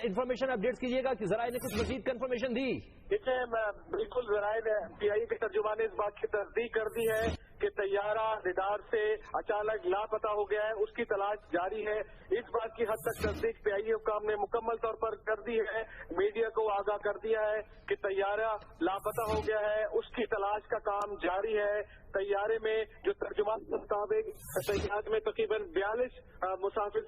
Information update کیجیے گا کہ ذرائع نے کچھ مزید کنفرمیشن دی؟ دیکھیں بالکل ذرائع نے پی آئی اے کے ترجمان نے اس بات کی تصدیق کر دی ہے کہ طیارہ ریڈار سے اچانک لاپتہ ہو گیا ہے، اس کی تلاش جاری ہے۔ اس بات کی حد تک تصدیق پی آئی اے حکام نے مکمل طور پر کر دی ہے، میڈیا کو آگاہ کر دیا ہے کہ طیارہ لاپتہ ہو گیا ہے، اس کی تلاش کا کام جاری ہے۔ طیارے میں جو ترجمان کے مطابق طیارے میں تقریباً 40 مسافر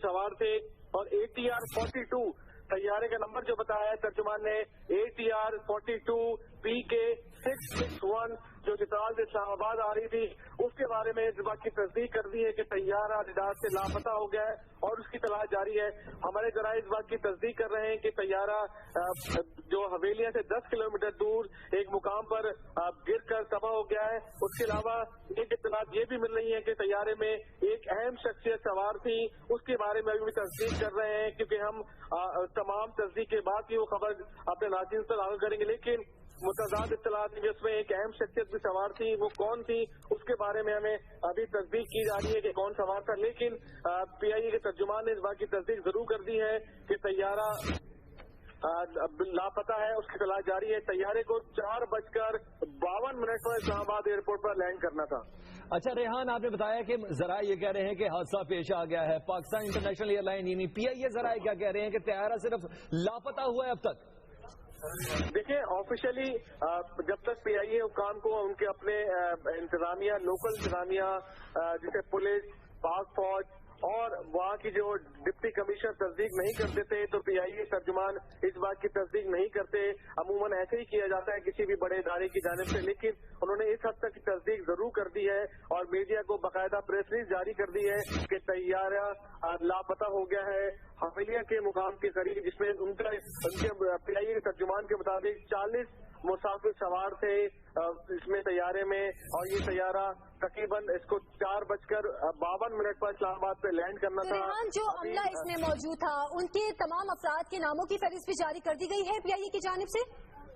سوار تھے اور ATR-42 طیارے کا نمبر جو بتایا ہے ترجمان نے ATR-42 PK-661 جو چترال سے اسلام آباد آ رہی تھی، اس کے بارے میں اس بات کی تصدیق کر دی ہے کہ طیارہ ریڈار سے لاپتہ ہو گیا ہے اور اس کی تلاش جاری ہے۔ ہمارے ذرائع اس بات کی تصدیق کر رہے ہیں کہ طیارہ جو حویلیاں سے 10 کلومیٹر دور ایک مقام پر گر کر تباہ ہو گیا ہے۔ اس کے علاوہ ایک اطلاعات یہ بھی مل رہی ہے کہ طیارے میں ایک اہم شخصیت سوار تھی، اس کے بارے میں ابھی بھی تصدیق کر رہے ہیں کیونکہ ہم تمام تصدیق کے بعد ہی وہ خبر اپنے ناظرین تک آگاہ کریں گے، لیکن متضاد اطلاعات جس میں ایک اہم شخصیت بھی سوار تھی، وہ کون تھی اس کے بارے میں ہمیں ابھی تصدیق کی جا رہی ہے کہ کون سوار تھا، لیکن پی آئی اے کے ترجمان نے اس بات کی تصدیق ضرور کر دی ہے کہ طیارہ لاپتہ ہے، اس کی تلاش جاری ہے۔ طیارے کو 4:52 پر اسلام آباد ایئرپورٹ پر لینڈ کرنا تھا۔ اچھا ریحان، آپ نے بتایا کہ ذرائع یہ کہہ رہے ہیں کہ حادثہ پیش آ گیا ہے، پاکستان انٹرنیشنل ایئر لائن یعنی پی آئی اے ذرائع کیا کہہ رہے ہیں کہ طیارہ صرف لاپتہ ہوا ہے اب تک؟ دیکھیں آفیشلی جب تک پی آئی اے حکام کو ان کے اپنے انتظامیہ، لوکل انتظامیہ جیسے پولیس، پاک فوج اور وہاں کی جو ڈپٹی کمشنر تصدیق نہیں کرتے تھے تو پی آئی اے ترجمان اس بات کی تصدیق نہیں کرتے۔ عموماً ایسے ہی کیا جاتا ہے کسی بھی بڑے ادارے کی جانب سے، لیکن انہوں نے اس حد تک تصدیق ضرور کر دی ہے اور میڈیا کو باقاعدہ پریس ریلیز جاری کر دی ہے کہ طیارہ لاپتہ ہو گیا ہے حویلیہ کے مقام کے قریب، جس میں ان کے پی آئی اے کے ترجمان کے مطابق 40 مسافر سوار تھے اس میں طیارے میں، اور یہ طیارہ تقریباً اس کو 4:52 پر اسلام آباد پہ لینڈ کرنا تھا۔ جو عملہ اس میں موجود تھا ان کے تمام افراد کے ناموں کی فہرست بھی جاری کر دی گئی ہے پی آئی اے کی جانب سے؟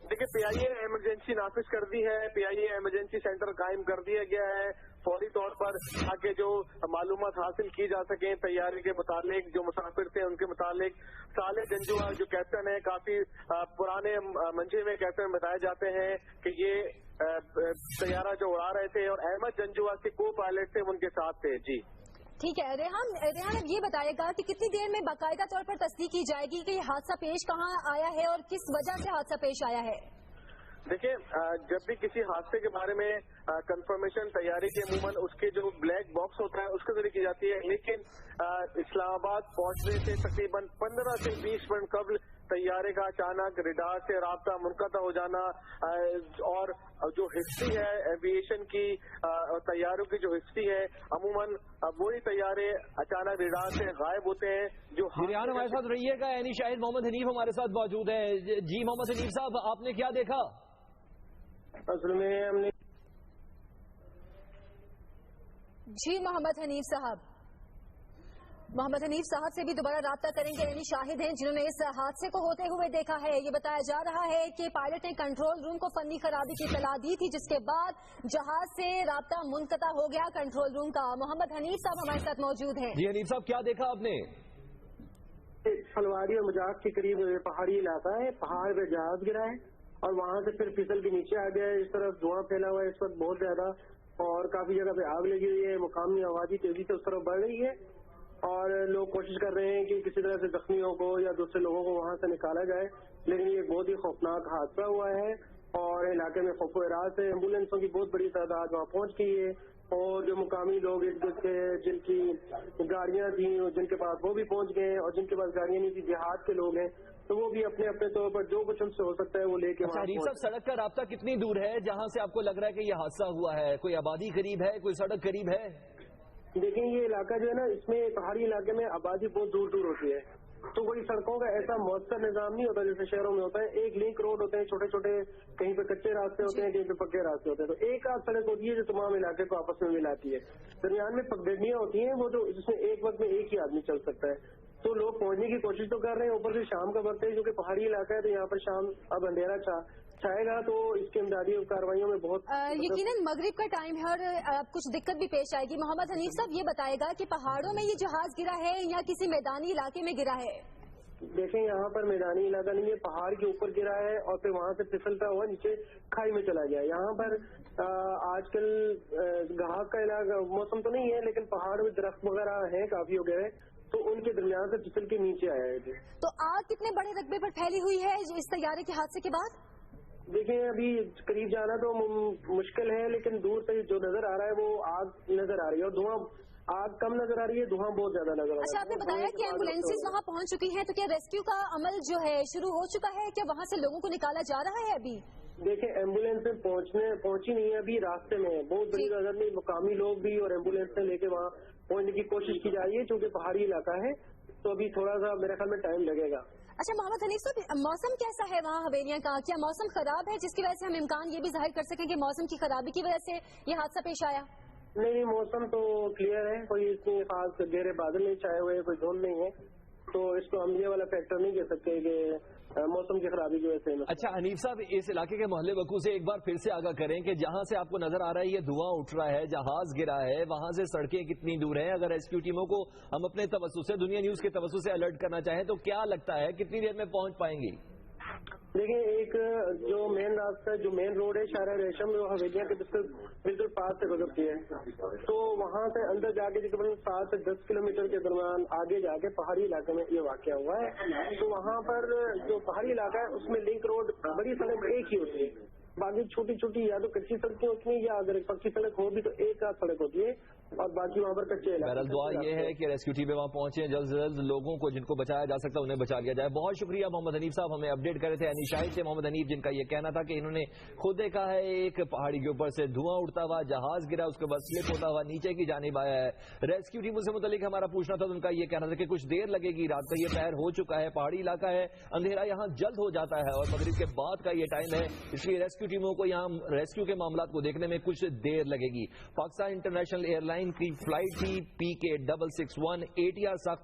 دیکھیے پی آئی اے ایمرجنسی نافذ کر دی ہے، پی آئی اے ایمرجنسی سینٹر قائم کر دیا گیا ہے فوری طور پر تاکہ جو معلومات حاصل کی جا سکیں طیارے کے متعلق، جو مسافر تھے ان کے متعلق۔ صالح جنجوہ جو کیپٹن ہے، کافی پرانے منجے میں کیپٹن بتائے جاتے ہیں کہ یہ طیارہ جو اڑا رہے تھے، اور احمد جنجوہ کے کو پائلٹ تھے ان کے ساتھ تھے۔ جی ٹھیک ہے ریحان، اب یہ بتائے گا کہ کتنی دیر میں باقاعدہ طور پر تصدیق کی جائے گی کہ یہ حادثہ پیش کہاں آیا ہے اور کس وجہ سے حادثہ پیش آیا ہے؟ دیکھیں جب بھی کسی حادثے کے بارے میں کنفرمیشن طیارے کے عموماً اس کے جو بلیک باکس ہوتا ہے اس کے ذریعے کی جاتی ہے، لیکن اسلام آباد پہنچنے سے تقریباً 15 سے 20 منٹ قبل طیارے کا اچانک ریڈار سے رابطہ منقطع ہو جانا، اور جو ہسٹری ہے ایویشن کی، طیاروں کی جو ہسٹری ہے، عموماً وہی طیارے اچانک ریڈار سے غائب ہوتے ہیں۔ جو ریحان ہمارے ساتھ رہیے گا، یعنی شاہد محمد حنیف ہمارے ساتھ موجود ہے۔ جی محمد حنیف صاحب، آپ نے کیا دیکھا؟ اصل میں ہم نے جی محمد حنیف صاحب سے بھی دوبارہ رابطہ کریں گے، یعنی شاہد ہیں جنہوں نے اس حادثے کو ہوتے ہوئے دیکھا ہے۔ یہ بتایا جا رہا ہے کہ پائلٹ نے کنٹرول روم کو فنی خرابی کی اطلاع دی تھی، جس کے بعد جہاز سے رابطہ منقطع ہو گیا کنٹرول روم کا۔ محمد حنیف صاحب ہمارے ساتھ موجود ہیں۔ جی حنیف صاحب، کیا دیکھا آپ نے؟ فلواری اور مجاق کے قریب پہاڑی علاقہ ہے، پہاڑ پہ جہاز گرا ہے اور وہاں سے پھر پھسل کے نیچے آ گیا ہے۔ اس طرف دھواں پھیلا ہوا ہے اس وقت بہت زیادہ، اور کافی جگہ پہ آگ لگی ہوئی ہے۔ مقامی آبادی تیزی سے اس طرف بڑھ رہی ہے اور لوگ کوشش کر رہے ہیں کہ کسی طرح سے زخمیوں کو یا دوسرے لوگوں کو وہاں سے نکالا جائے، لیکن یہ بہت ہی خوفناک حادثہ ہوا ہے اور علاقے میں خوف و ہراس ہے۔ ایمبولینسوں کی بہت بڑی تعداد وہاں پہنچ گئی ہے، اور جو مقامی لوگ جن کی گاڑیاں تھیں جن کے پاس وہ بھی پہنچ گئے ہیں، اور جن کے پاس گاڑیاں نہیں تھی دیہات کے لوگ ہیں تو وہ بھی اپنے اپنے طور پر جو کچھ ان سے ہو سکتا ہے وہ لے کے۔ حنیف صاحب، سڑک کا رابطہ کتنی دور ہے جہاں سے آپ کو لگ رہا ہے کہ یہ حادثہ ہوا ہے؟ کوئی آبادی قریب ہے، کوئی سڑک قریب ہے؟ دیکھیں یہ علاقہ جو ہے نا، اس میں پہاڑی علاقے میں آبادی بہت دور دور ہوتی ہے، تو کوئی سڑکوں کا ایسا مؤثر نظام نہیں ہوتا جیسے شہروں میں ہوتا ہے۔ ایک لنک روڈ ہوتے ہیں چھوٹے چھوٹے، کہیں پہ کچے راستے ہوتے ہیں، کہیں پہ پکے راستے ہوتے ہیں، تو ایک آدھ سڑک ہوتی ہے جو تمام علاقے کو آپس میں ملاتی ہے۔ درمیان میں پگڈنڈیاں ہوتی ہیں وہ جو جس میں ایک وقت میں ایک ہی آدمی چل سکتا ہے، تو لوگ پہنچنے کی کوشش تو کر رہے ہیں۔ اوپر سے شام کا وقت ہے کیونکہ پہاڑی علاقہ ہے تو یہاں پر شام اب اندھیرا چھائے گا، تو اس کے امدادی کارروائیوں میں بہت یقیناً مغرب کا ٹائم ہے اور کچھ دقت بھی پیش آئے گی۔ محمد حنیف صاحب یہ بتائے گا کہ پہاڑوں میں یہ جہاز گرا ہے یا کسی میدانی علاقے میں گرا ہے؟ دیکھیں یہاں پر میدانی علاقہ نہیں ہے, پہاڑ کے اوپر گرا ہے اور پھر وہاں سے پھسلتا ہوا نیچے کھائی میں چلا گیا. یہاں پر آج کل گھاس کا علاقہ موسم تو نہیں ہے, لیکن پہاڑ میں درخت وغیرہ ہیں کافی ہو گئے, تو ان کے درمیان سے پھسل کے نیچے آیا ہے. تو آگ کتنے بڑے رقبے پر پھیلی ہوئی ہے اس طیارے کے حادثے کے بعد؟ دیکھیں ابھی قریب جانا تو مشکل ہے, لیکن دور سے جو نظر آ رہا ہے وہ آگ نظر آ رہی ہے, اور دھواں آگ کم نظر آ رہی ہے, دھواں بہت زیادہ نظر آ رہا ہے. اچھا, آپ نے بتایا کہ ایمبولینسز وہاں پہنچ چکی ہیں, تو کیا ریسکیو کا عمل جو ہے شروع ہو چکا ہے؟ کیا وہاں سے لوگوں کو نکالا جا رہا ہے ابھی؟ دیکھیں ایمبولینس پہنچی نہیں ہے, ابھی راستے میں بہت بڑی تعداد میں مقامی لوگ بھی اور ایمبولینس لے کے وہاں پہنچنے کی کوشش کی جا رہی ہے, چونکہ پہاڑی علاقہ ہے تو ابھی تھوڑا سا میرے خیال میں ٹائم لگے گا. اچھا محمد حنیف صاحب, موسم کیسا ہے وہاں حویلیاں کا؟ کیا موسم خراب ہے جس کی وجہ سے ہم امکان یہ بھی ظاہر کر سکیں کہ موسم کی خرابی کی وجہ سے یہ حادثہ پیش آیا؟ نہیں, موسم تو کلیئر ہے, کوئی اتنی خاص گہرے بادل نہیں چھائے ہوئے, کوئی دھند نہیں ہے, تو اس کو ہم یہ والا فیکٹر نہیں کہہ سکتے کہ موسم کی خرابی کی وجہ سے. اچھا حنیف صاحب, اس علاقے کے محلے وقوع سے ایک بار پھر سے آگاہ کریں کہ جہاں سے آپ کو نظر آ رہا ہے یہ دھواں اٹھ رہا ہے, جہاز گرا ہے, وہاں سے سڑکیں کتنی دور ہیں؟ اگر ریسکیو ٹیموں کو ہم اپنے توسط سے, دنیا نیوز کے توسط سے الرٹ کرنا چاہیں تو کیا لگتا ہے کتنی دیر میں پہنچ پائیں گی؟ دیکھیں ایک جو مین راستہ, جو مین روڈ ہے شارع ریشم, جو حویلیاں کے بالکل پاس سے گزرتی ہے, تو وہاں سے اندر جا کے تقریباً 7 سے 10 کلومیٹر کے درمیان آگے جا کے پہاڑی علاقے میں یہ واقعہ ہوا ہے. تو وہاں پر جو پہاڑی علاقہ ہے اس میں لنک روڈ بڑی سڑک ایک ہی ہوتی ہے, باقی چھوٹی چھوٹی یا تو کچی سڑکیں ہوتی ہیں, یا اگر پکی سڑک ہوگی تو ایک آدھ سڑک ہوتی ہے, اور باقی وہاں پر کچے علاقے. بہرحال دعا یہ ہے کہ ریسکیو ٹیمیں وہاں پہنچیں, جلد سے جلد لوگوں کو جن کو بچایا جا سکتا ہے انہیں بچا لیا جائے. بہت شکریہ محمد حنیف صاحب, ہمیں اپڈیٹ کر رہے تھے عینی شاہد سے محمد حنیف, جن کا یہ کہنا تھا کہ انہوں نے خود دیکھا ہے ایک پہاڑی کے اوپر سے دھواں اڑتا ہوا, جہاز گرا, اس کے بعد سلپ ہوتا ہوا نیچے کی جانب آیا ہے. ریسکیو ٹیموں سے متعلق ہمارا پوچھنا تھا, تو ان کا یہ کہنا تھا کہ کچھ دیر لگے گی, رات کا یہ پہر ہو چکا ہے, پہاڑی علاقہ ہے, اندھیرا یہاں جلد ہو جاتا ہے, اور مغرب کے بعد کا یہ ٹائم ہے, اس لیے ریسکیو ٹیموں کو یہاں ریسکیو کے معاملات کو دیکھنے میں کچھ دیر لگے گی. پاکستان انٹرنیشنل ایئر لائن کی فلائٹ تھی PK661 ATR ساختہ